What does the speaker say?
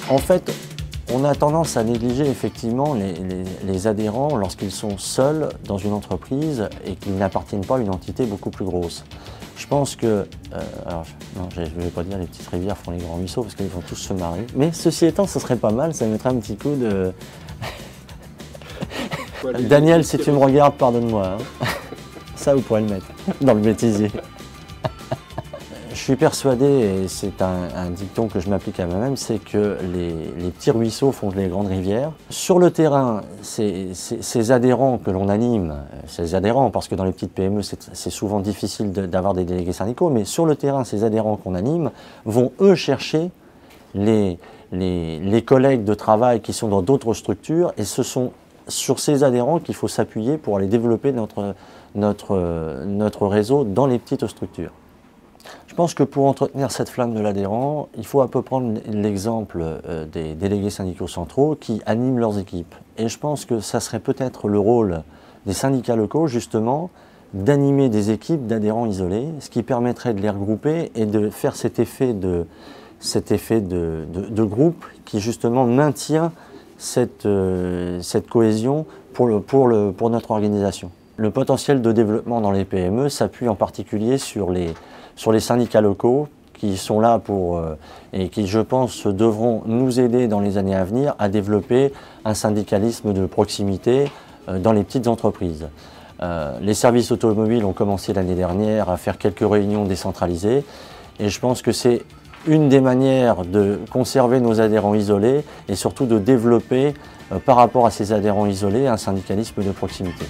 En fait, on a tendance à négliger effectivement les adhérents lorsqu'ils sont seuls dans une entreprise et qu'ils n'appartiennent pas à une entité beaucoup plus grosse. Je pense que, alors non, je ne vais pas dire les petites rivières font les grands ruisseaux parce qu'ils vont tous se marier, mais ceci étant, ce serait pas mal, ça mettrait un petit coup de... Daniel, si tu me regardes, pardonne-moi. Hein. Ça, vous pourrez le mettre dans le bêtisier. Je suis persuadé, et c'est un dicton que je m'applique à moi-même, c'est que les petits ruisseaux font les grandes rivières. Sur le terrain, ces adhérents que l'on anime, ces adhérents, parce que dans les petites PME, c'est souvent difficile d'avoir des délégués syndicaux, mais sur le terrain, ces adhérents qu'on anime vont, eux, chercher les collègues de travail qui sont dans d'autres structures, et ce sont sur ces adhérents qu'il faut s'appuyer pour aller développer notre réseau dans les petites structures. Je pense que pour entretenir cette flamme de l'adhérent, il faut un peu prendre l'exemple des délégués syndicaux centraux qui animent leurs équipes. Et je pense que ça serait peut-être le rôle des syndicats locaux, justement, d'animer des équipes d'adhérents isolés, ce qui permettrait de les regrouper et de faire cet effet de groupe qui, justement, maintient cette cohésion pour notre organisation. Le potentiel de développement dans les PME s'appuie en particulier sur les syndicats locaux qui sont là et qui, je pense, devront nous aider dans les années à venir à développer un syndicalisme de proximité dans les petites entreprises. Les services automobiles ont commencé l'année dernière à faire quelques réunions décentralisées et je pense que c'est une des manières de conserver nos adhérents isolés et surtout de développer par rapport à ces adhérents isolés un syndicalisme de proximité.